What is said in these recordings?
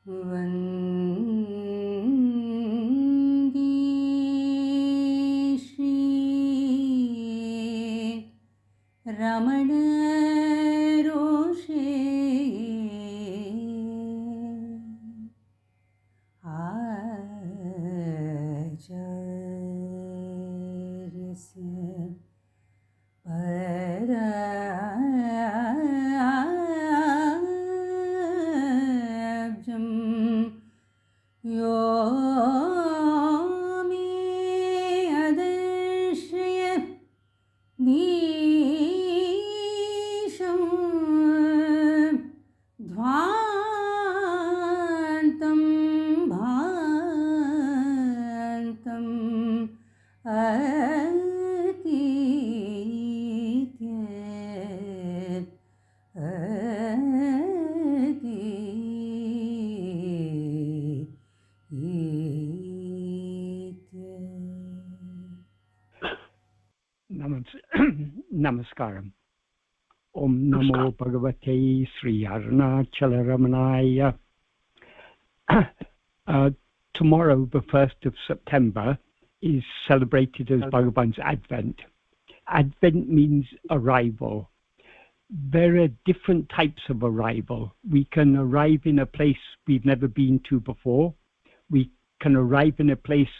Vande Shri Ramana Acharyasya Parabjam Yo me adarshaya Disham Dhvantam Bhantam Atitya Atitya. Namaskaram. Om Namo Bhagavate Sri Arunachala Ramanaya. Tomorrow, the 1st of September, is celebrated as Bhagavan's Advent. Advent means arrival. There are different types of arrival. We can arrive in a place we've never been to before. We can arrive in a place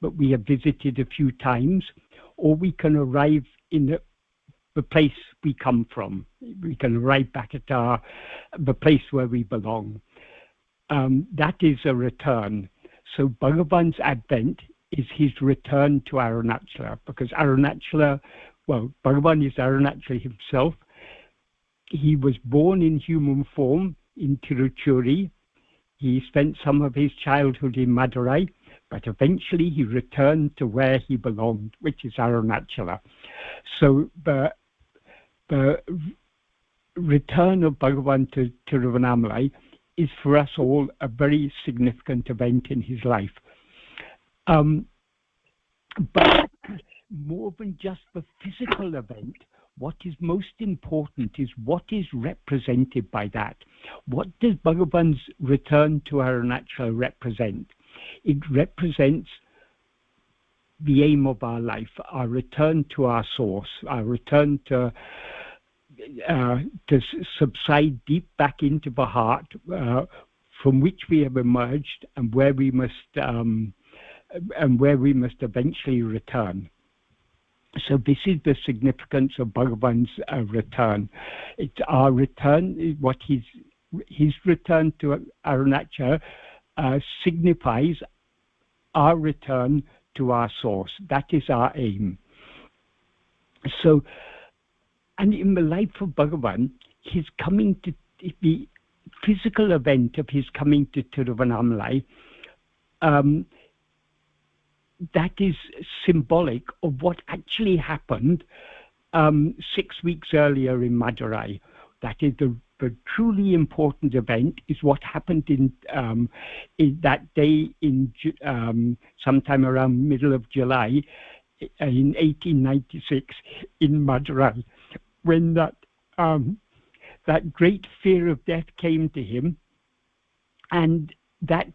that we have visited a few times, or we can arrive in the place we come from. We can arrive back at the place where we belong. That is a return. So Bhagavan's Advent is his return to Arunachala, because Arunachala, well, Bhagavan is Arunachala himself. He was born in human form in Tiruchuri. He spent some of his childhood in Madurai, but eventually he returned to where he belonged, which is Arunachala. So the return of Bhagavan to Tiruvannamalai is for us all a very significant event in his life. But more than just the physical event, what is most important is what is represented by that. What does Bhagavan's return to Arunachala represent? It represents the aim of our life, our return to our source, our return to subside deep back into the heart, from which we have emerged, and where we must eventually return. So this is the significance of Bhagavan's return. It's our return. What his return to Arunachala signifies our return to our source. That is our aim. So, and in the life of Bhagavan, his coming to the physical event of his coming to Tiruvannamalai, that is symbolic of what actually happened 6 weeks earlier in Madurai. That is the truly important event is what happened in that day in sometime around middle of July in 1896 in Madurai, when that great fear of death came to him, and that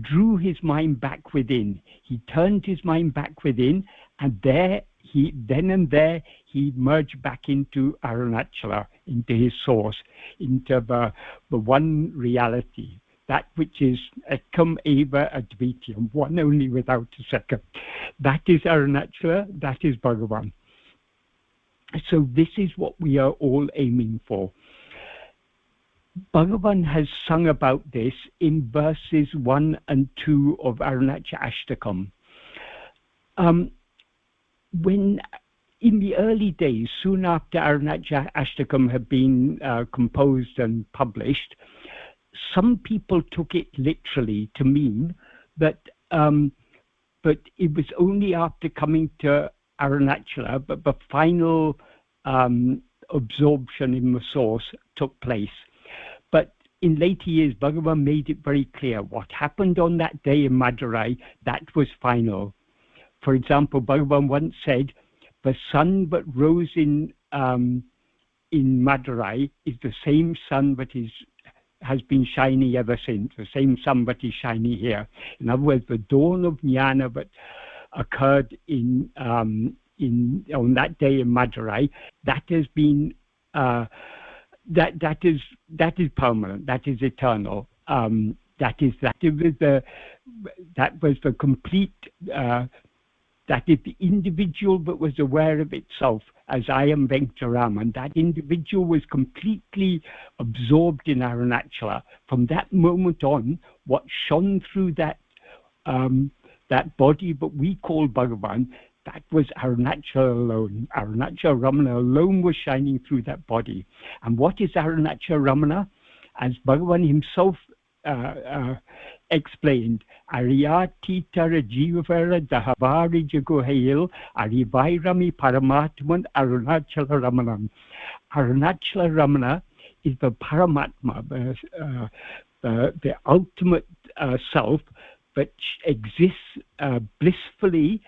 drew his mind back within. He turned his mind back within, and then and there he merged back into Arunachala, into his source, into the one reality, that which is ekam eva advityam, one only without a second. That is Arunachala, that is Bhagavan. So this is what we are all aiming for. Bhagavan has sung about this in verses 1 and 2 of Arunachala Ashtakam. When in the early days, soon after Arunachala Ashtakam had been composed and published, some people took it literally to mean that but it was only after coming to Arunachala but the final absorption in the source took place. But in later years, Bhagavan made it very clear what happened on that day in Madurai, that was final. For example, Bhagavan once said, the sun that rose in Madurai is the same sun that is has been shiny ever since. The same sun but is shiny here. In other words, the dawn of jnana that occurred on that day in Madurai, that has been that is permanent. That is eternal. That was the complete. That is the individual that was aware of itself as I am Venkataraman. That individual was completely absorbed in Arunachala. From that moment on, what shone through that body that we call Bhagavan, that was Arunachala alone. Arunachala Ramana alone was shining through that body. And what is Arunachala Ramana? As Bhagavan himself explained, Ariyatitara Jivara Dahavari Jagohail Arivairami Paramatman Arunachala Ramanam. Arunachala Ramana is the Paramatma, the ultimate self, which exists blissfully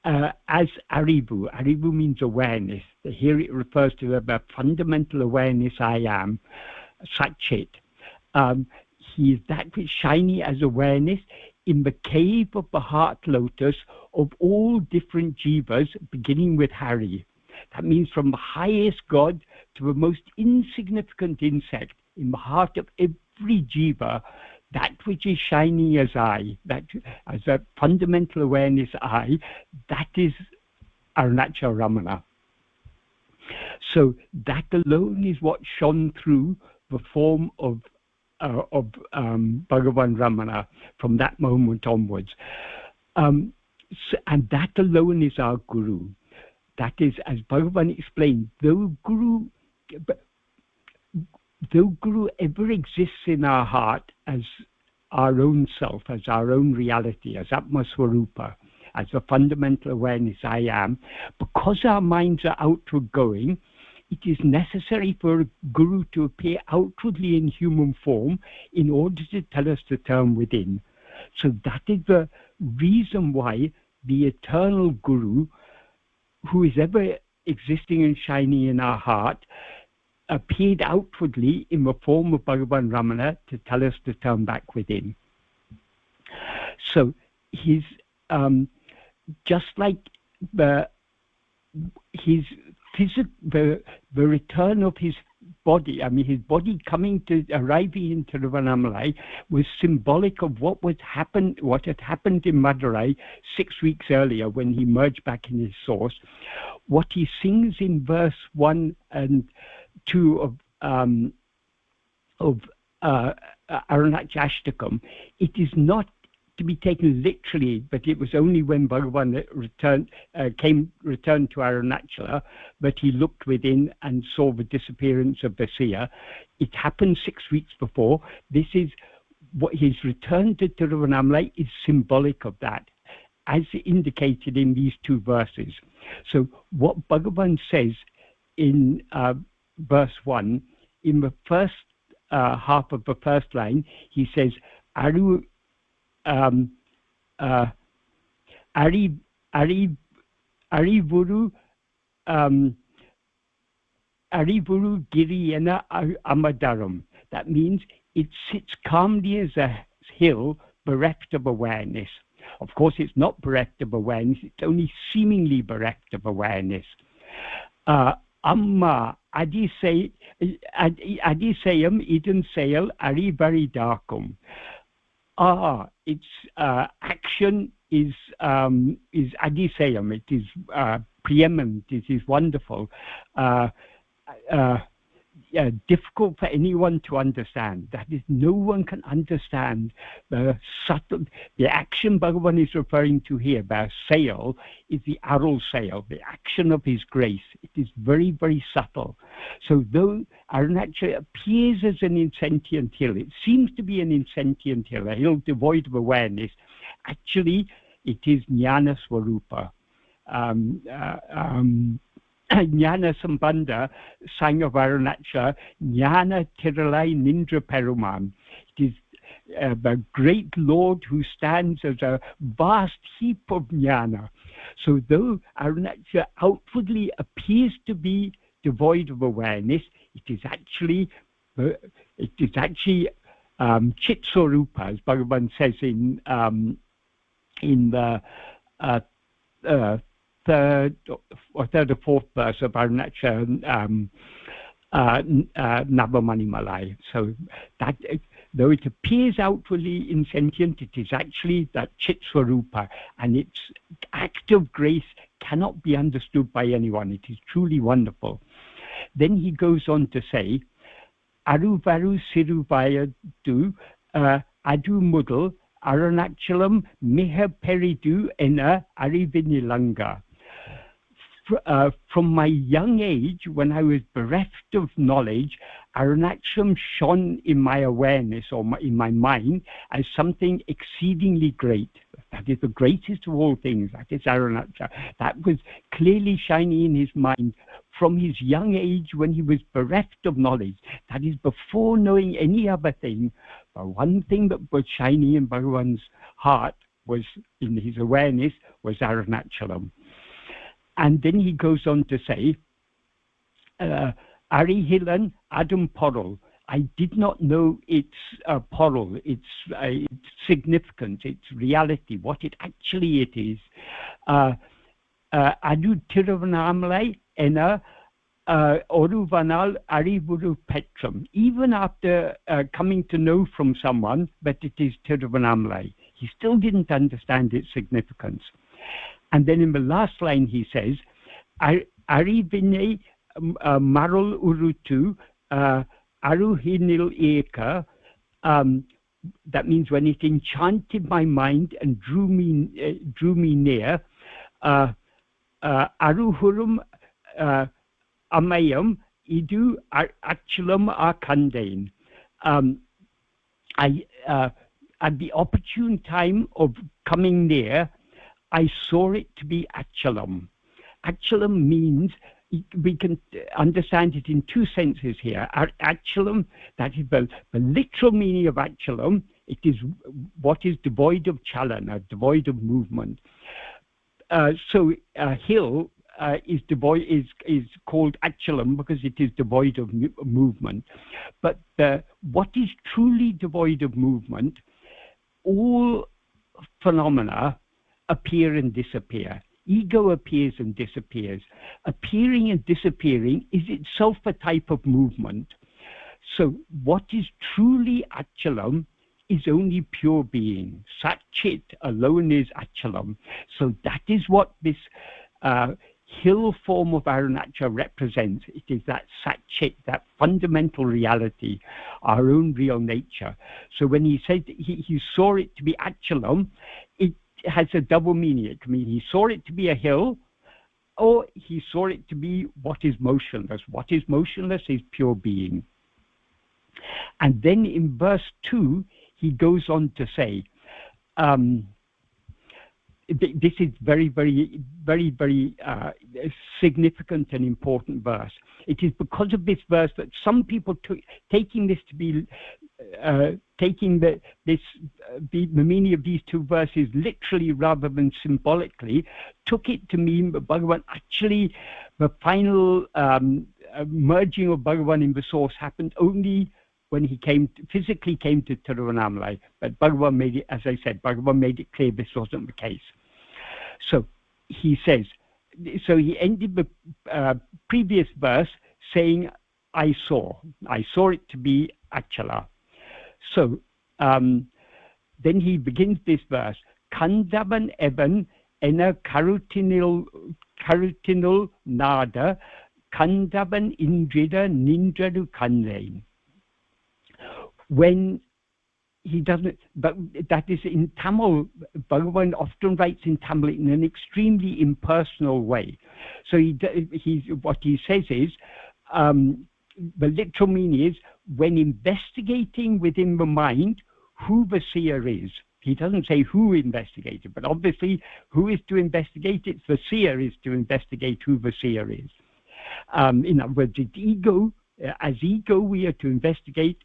as Arivu. Arivu means awareness. Here it refers to the fundamental awareness I am, Satchit. He is that which shiny as awareness in the cave of the heart lotus of all different jivas, beginning with Hari. That means from the highest God to the most insignificant insect, in the heart of every jiva, that which is shining as I, that as a fundamental awareness I, that is Arunachala Ramana. So that alone is what shone through the form of Bhagavan Ramana from that moment onwards. And that alone is our Guru. That is, as Bhagavan explained, though Guru ever exists in our heart as our own self, as our own reality, as Atma Swarupa, as a fundamental awareness I am, because our minds are outward going, it is necessary for a Guru to appear outwardly in human form in order to tell us to turn within. So that is the reason why the eternal Guru, who is ever existing and shining in our heart, appeared outwardly in the form of Bhagavan Ramana to tell us to turn back within. So his just like the return of his body, I mean his body arriving in Tiruvannamalai was symbolic of what had happened in Madurai 6 weeks earlier when he merged back in his source. What he sings in verse 1 and 2 of Arunachashtakam, it is not to be taken literally, but it was only when Bhagavan returned to Arunachala that he looked within and saw the disappearance of the seer. It happened 6 weeks before. This is what his return to Tiruvannamalai is symbolic of that, as indicated in these two verses. So what Bhagavan says in verse 1, in the first half of the first line, he says, Arivuru Giriyana Amadaram. That means it sits calmly as a hill bereft of awareness. Of course, it's not bereft of awareness, it's only seemingly bereft of awareness. Amma Adisayam Idun Sayal Arivari Darkum. Its action is Adisayam, it is preeminent, it is wonderful. Difficult for anyone to understand. That is, no one can understand the subtle. The action Bhagavan is referring to here, the sail, is the aroused sail, the action of his grace. It is very, very subtle. So though Arunachala appears as an insentient hill, it seems to be an insentient hill, a hill devoid of awareness. Actually, it is Jnana Swarupa. Jnana Sambandha sang of Arunachala, Jnana Tiralai Nindra Peruman. It is the great Lord who stands as a vast heap of jnana. So though Arunachala outwardly appears to be devoid of awareness, it is actually it is actually Chit Swarupa, as Bhagavan says in the third or fourth verse of Arunachala Navamanimalai. So that, though it appears outwardly insentient, it is actually that Chit Swarupa, and its act of grace cannot be understood by anyone. It is truly wonderful. Then he goes on to say, Aruvaru Siruvayadu Adu Mudal Arunachalam Miha Peridu Ena Arivinilanga. From my young age, when I was bereft of knowledge, Arunachalam shone in my awareness or in my mind as something exceedingly great. That is the greatest of all things. That is Arunachala. That was clearly shining in his mind from his young age when he was bereft of knowledge. That is before knowing any other thing. The one thing that was shining in Bhagavan's heart was, in his awareness, was Arunachalam. And then he goes on to say, Arihilan Adam Porol. I did not know its porol, its significance, its reality, what it actually is. Adu Tiruvannamalai Ena Oruvanal Arivuru Petram. Even after coming to know from someone that it is Tiruvannamalai, he still didn't understand its significance. And then in the last line he says, Arivine Marul Urutu Aruhinil Eka. That means when it enchanted my mind and drew me near. Aruhurum Amayam Idu Achulam Arkandain. At the opportune time of coming near, I saw it to be Achalam. Achalam means, we can understand it in two senses here. Achalam, that is the literal meaning of Achalam. It is what is devoid of chalana, devoid of movement. So a hill is called Achalam because it is devoid of movement. But what is truly devoid of movement, all phenomena appear and disappear. Ego appears and disappears. Appearing and disappearing is itself a type of movement. So what is truly Achalam is only pure being. Sat-Chit alone is Achalam. So that is what this hill form of Arunachala represents. It is that Sat-Chit, that fundamental reality, our own real nature. So when he said he saw it to be Achalam, it has a double meaning. It can mean he saw it to be a hill, or he saw it to be what is motionless. What is motionless is pure being. And then in verse 2, he goes on to say, this is very, very, very, very significant and important verse. It is because of this verse that some people taking this to be taking the meaning of these two verses literally rather than symbolically, took it to mean that Bhagavan actually, the final merging of Bhagavan in the source happened only when he physically came to Tiruvannamalai. But Bhagavan made it, as I said, Bhagavan made it clear this wasn't the case. So he says, so he ended the previous verse saying, I saw it to be Achala. So then he begins this verse, Kandaban Evan Ena Karutinil Nada Kandaban Indrida Nindradu Kandain. When he doesn't, but that is in Tamil, Bhagavan often writes in Tamil in an extremely impersonal way. So what he says is, the literal meaning is, when investigating within the mind who the seer is. He doesn't say who investigated, but obviously who is to investigate it? The seer is to investigate who the seer is. In other words, it's ego. As ego, we are to investigate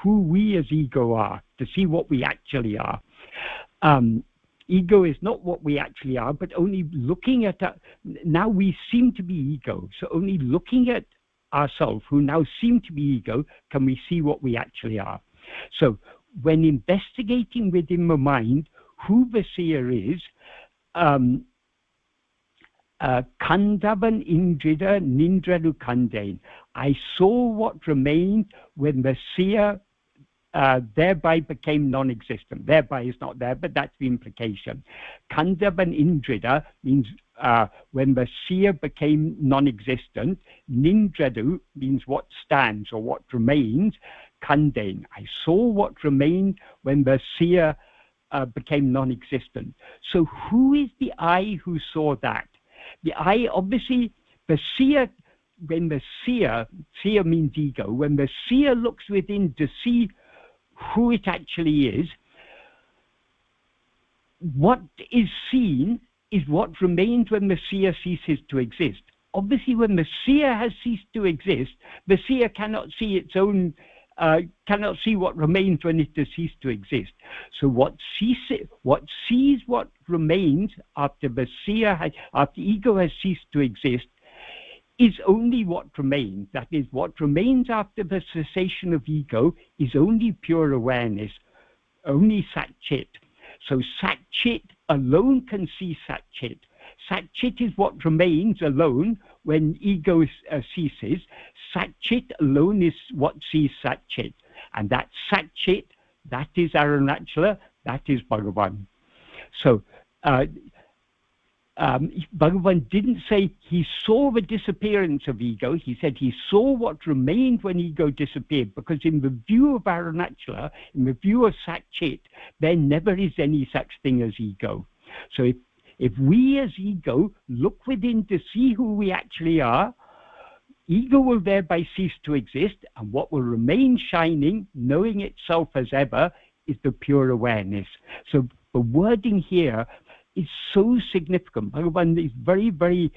who we as ego are, to see what we actually are. Ego is not what we actually are, but only looking at now we seem to be ego. So only looking at ourselves, who now seem to be ego, can we see what we actually are. So when investigating within the mind who the seer is, Kandavan Indrida Nindradu Kandain. I saw what remained when the seer thereby became non-existent. Thereby is not there, but that's the implication. Kandavan Indrida means when the seer became non-existent. Nindradu means what stands or what remains. Kandain. I saw what remained when the seer became non-existent. So who is the I who saw that? The I, obviously, the seer, when the seer means ego, when the seer looks within to see who it actually is, what is seen is what remains when the seer ceases to exist. Obviously, when the seer has ceased to exist, the seer cannot see its own, cannot see what remains when it has ceased to exist. So what sees what remains after the seer has, after ego has ceased to exist, is only what remains. That is, what remains after the cessation of ego is only pure awareness, only Sat-Chit. So Sat-Chit alone can see Sat-Chit. Sat-Chit is what remains alone when ego ceases. Sat-Chit alone is what sees Sat-Chit. And that Sat-Chit, that is Arunachala, that is Bhagavan. So Bhagavan didn't say he saw the disappearance of ego. He said he saw what remained when ego disappeared, because in the view of Arunachala, in the view of Sat-Chit, there never is any such thing as ego. So if we as ego look within to see who we actually are, ego will thereby cease to exist, and what will remain shining, knowing itself as ever, is the pure awareness. So the wording here is so significant. Bhagavan is very, very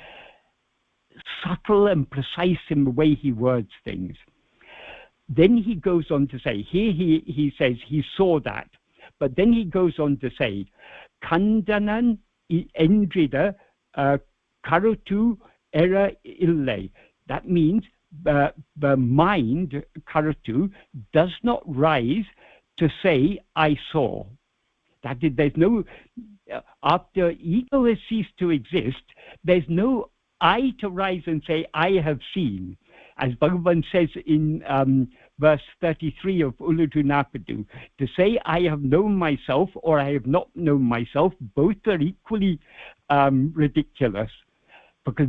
subtle and precise in the way he words things. Then he goes on to say, here he says he saw that, but then he goes on to say, Kandanan Endrida Karutu Era Ille. That means the mind, Karutu, does not rise to say, I saw. That is, there's no, after ego has ceased to exist, there's no I to rise and say, I have seen. As Bhagavan says in verse 33 of Uludu Napadu, to say I have known myself or I have not known myself, both are equally ridiculous. Because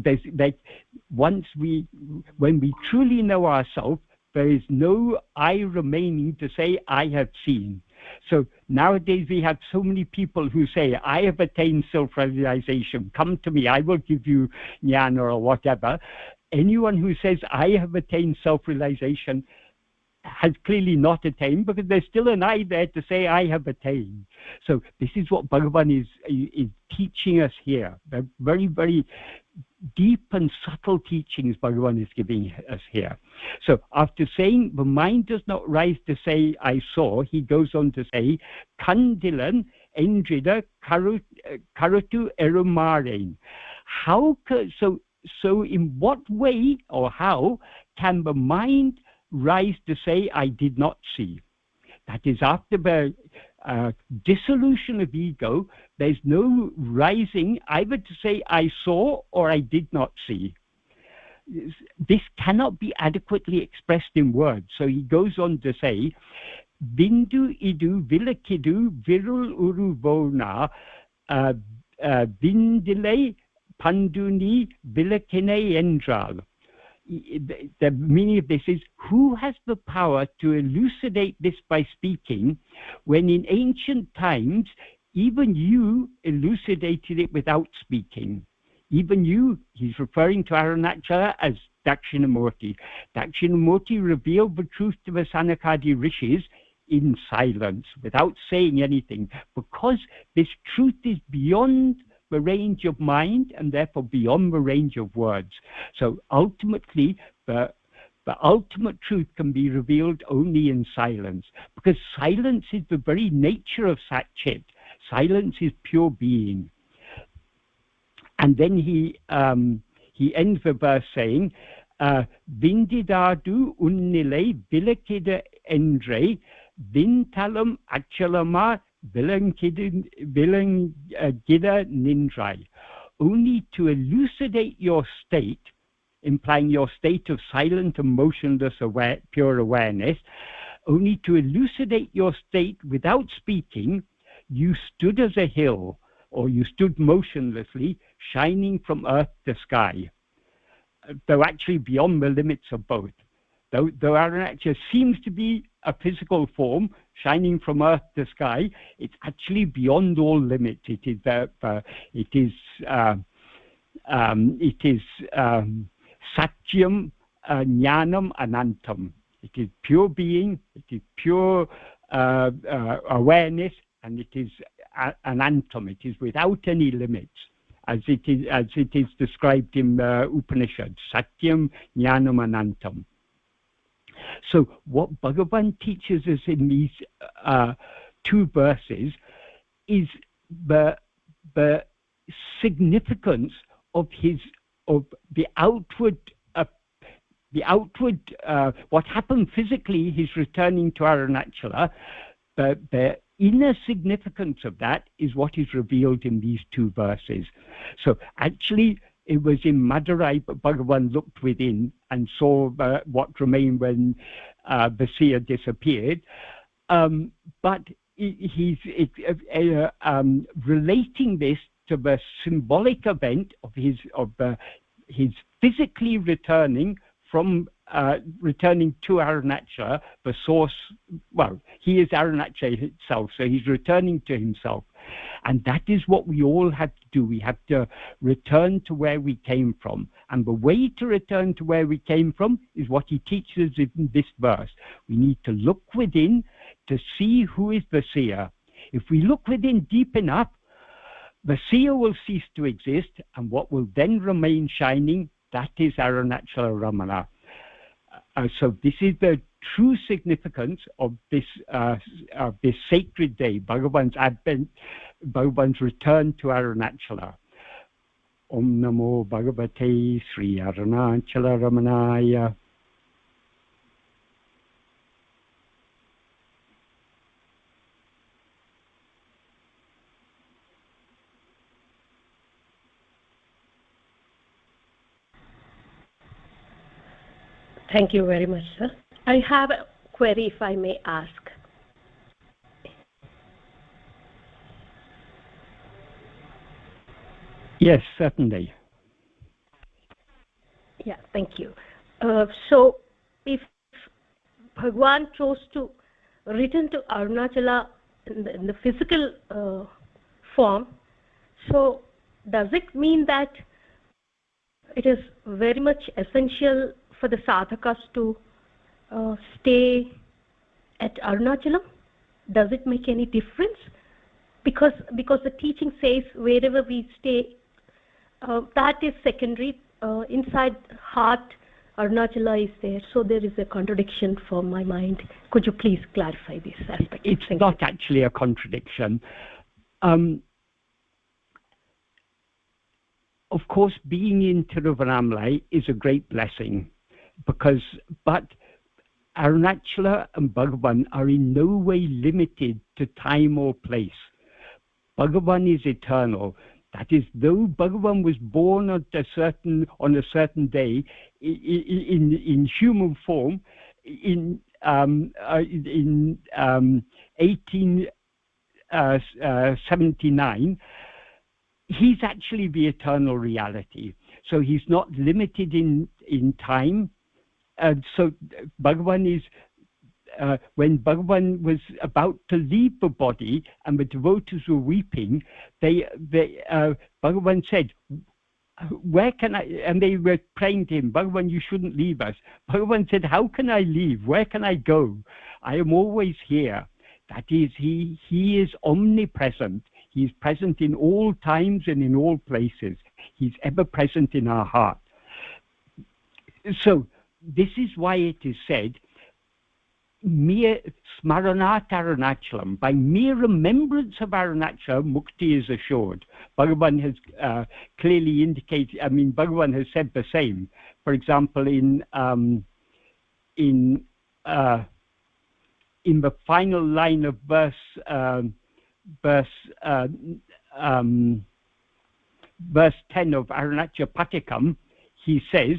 when we truly know ourselves, there is no I remaining to say I have seen. So nowadays we have so many people who say, I have attained self-realization, come to me, I will give you jnana or whatever. Anyone who says, I have attained self-realization has clearly not attained, because there's still an I there to say, I have attained. So this is what Bhagavan is teaching us here. They're very, very deep and subtle teachings Bhagavan is giving us here. So after saying the mind does not rise to say I saw, he goes on to say Kandilan Endrida Karutu Erumarain. So in what way or how can the mind rise to say I did not see? That is, after the dissolution of ego, there's no rising either to say I saw or I did not see. This cannot be adequately expressed in words. So he goes on to say, Bindu idu vilakidu virul uruvona bindile panduni vilakine endral. The meaning of this is, who has the power to elucidate this by speaking, when in ancient times even you elucidated it without speaking? Even you, he's referring to Arunachala as Dakshinamurti. Dakshinamurti revealed the truth to the Sanakadi rishis in silence, without saying anything, because this truth is beyond the range of mind and therefore beyond the range of words. So ultimately, the ultimate truth can be revealed only in silence, because silence is the very nature of Sat-Chit. Silence is pure being. And then he ends the verse saying, Vindidadu unnile vilakida endre vintalam achalama vilangida nindrai. Only to elucidate your state, implying your state of silent and motionless pure awareness, only to elucidate your state without speaking, you stood as a hill, or you stood motionlessly, shining from earth to sky, though actually beyond the limits of both. Though Arunachala seems to be a physical form shining from earth to sky, it's actually beyond all limits. It is Satyam Jnanam Anantam. It is pure being, it is pure awareness, and it is Anantam. It is without any limits, as it is described in Upanishad. Satyam Jnanam Anantam. So what Bhagavan teaches us in these two verses is the significance of the outward what happened physically, his returning to Arunachala. The inner significance of that is what is revealed in these two verses. So actually, it was in Madurai, but Bhagavan looked within and saw what remained when the seer disappeared. But he's relating this to the symbolic event of his physically returning to Arunachala, the source. Well, he is Arunachala itself, so he's returning to himself. And that is what we all have to do. We have to return to where we came from. And the way to return to where we came from is what he teaches in this verse. We need to look within to see who is the seer. If we look within deep enough, the seer will cease to exist, and what will then remain shining, that is Arunachala Ramana. So this is the true significance of this sacred day, Bhagavan's advent, Bhagavan's return to Arunachala. Om Namo Bhagavate Sri Arunachala Ramanaya. Thank you very much, sir. I have a query, if I may ask. Yes, certainly. Yeah, thank you. So, if Bhagavan chose to return to Arunachala in the physical form, so does it mean that it is very much essential for the sadhakas to stay at Arunachalam? Does it make any difference? Because the teaching says wherever we stay, that is secondary. Inside heart, Arunachala is there. So there is a contradiction for my mind. Could you please clarify this aspect? It's not actually a contradiction. Of course, being in Tiruvannamalai is a great blessing, but Arunachala and Bhagavan are in no way limited to time or place. Bhagavan is eternal. That is, though Bhagavan was born on a certain day in human form in 1879, he's actually the eternal reality. So he's not limited in time. So Bhagavan is, when Bhagavan was about to leave the body and the devotees were weeping, Bhagavan said, where can I, and they were praying to him, Bhagavan, you shouldn't leave us. Bhagavan said, how can I leave? Where can I go? I am always here. That is, he is omnipresent. He is present in all times and in all places. He's ever present in our heart. So this is why it is said, mere smaranat Arunachalam, by mere remembrance of Arunachala, mukti is assured. Bhagavan has clearly indicated, Bhagavan has said the same. For example, in the final line of verse 10 of Arunachala Patikam, he says,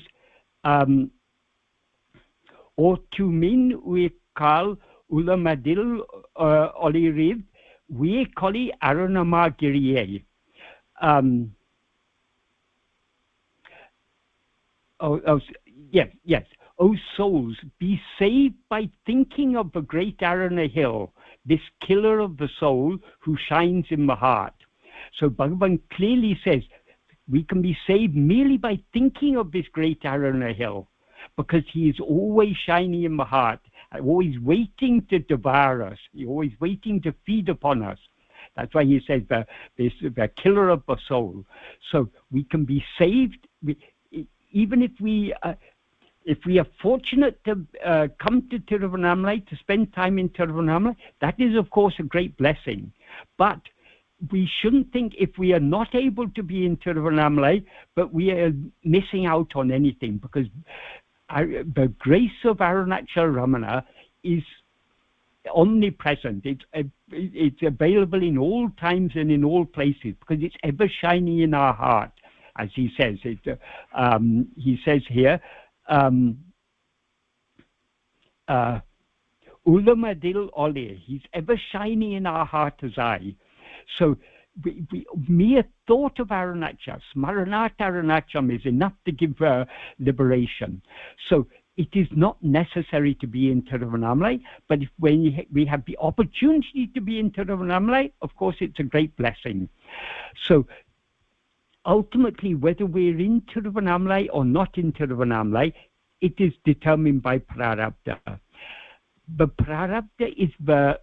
O tumin we kal ulamadil olirid we koli arunama giriye. Yes. O souls, be saved by thinking of the great Aruna hill, this killer of the soul who shines in the heart. So Bhagavan clearly says we can be saved merely by thinking of this great Aruna hill, because he is always shining in the heart, always waiting to devour us, always waiting to feed upon us. That's why he says the killer of the soul. So we can be saved, even if we are fortunate to come to Tiruvannamalai, to spend time in Tiruvannamalai. That is, of course, a great blessing. But we shouldn't think, if we are not able to be in Tiruvannamalai, but we are missing out on anything, because the grace of Arunachala Ramana is omnipresent. It's available in all times and in all places, because it's ever shining in our heart, as he says. He says here, Ulamadil Ole, he's ever shining in our heart as I. So mere thought of Arunachala, Smaranat Arunachalam, is enough to give liberation. So it is not necessary to be in Tiruvannamalai, but when we have the opportunity to be in Tiruvannamalai, of course it's a great blessing. So ultimately, whether we're in Tiruvannamalai or not in Tiruvannamalai, it is determined by prarabdha. The prarabdha is the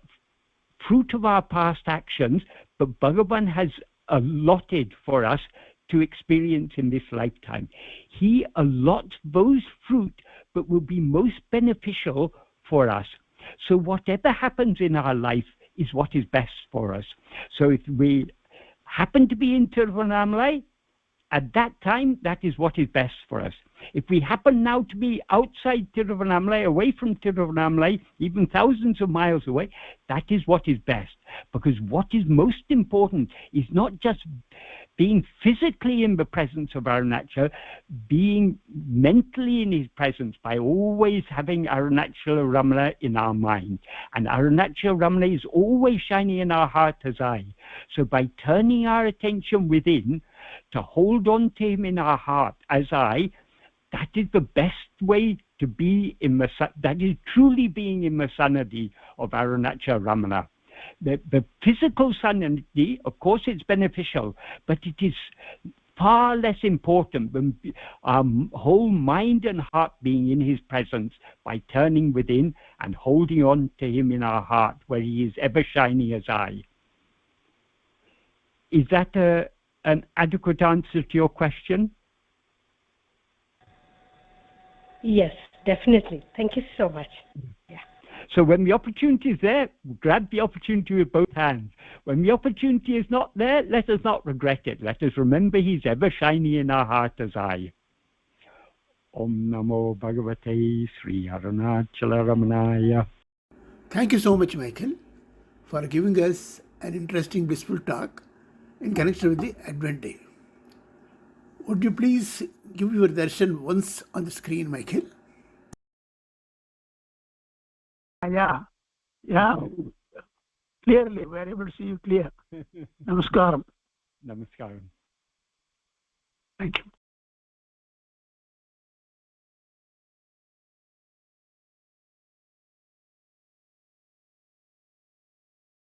fruit of our past actions, but Bhagavan has allotted for us to experience in this lifetime. He allots those fruit that will be most beneficial for us. So whatever happens in our life is what is best for us. So if we happen to be in Tiruvannamalai, at that time, that is what is best for us. If we happen now to be outside Tiruvannamalai, away from Tiruvannamalai, even thousands of miles away, that is what is best. Because what is most important is not just being physically in the presence of Arunachala, being mentally in his presence by always having Arunachala Ramana in our mind. And Arunachala Ramana is always shining in our heart as I. So by turning our attention within, to hold on to him in our heart as I, that is the best way to be in the, that is truly being in the sanadhi of Arunachala Ramana. The physical sanadhi, of course, it's beneficial, but it is far less important than our whole mind and heart being in his presence by turning within and holding on to him in our heart, where he is ever shining as I. Is that an adequate answer to your question? Yes, definitely. Thank you so much. Yeah. So when the opportunity is there, grab the opportunity with both hands. When the opportunity is not there, let us not regret it. Let us remember he's ever shining in our heart as I. Om Namo Bhagavate Sri Arunachala Ramanaya. Thank you so much, Michael, for giving us an interesting, blissful talk in connection with the Advent Day. Would you please give your darshan once on the screen, Michael? Yeah. Clearly, we are able to see you clear. Namaskaram. Namaskaram. Thank you.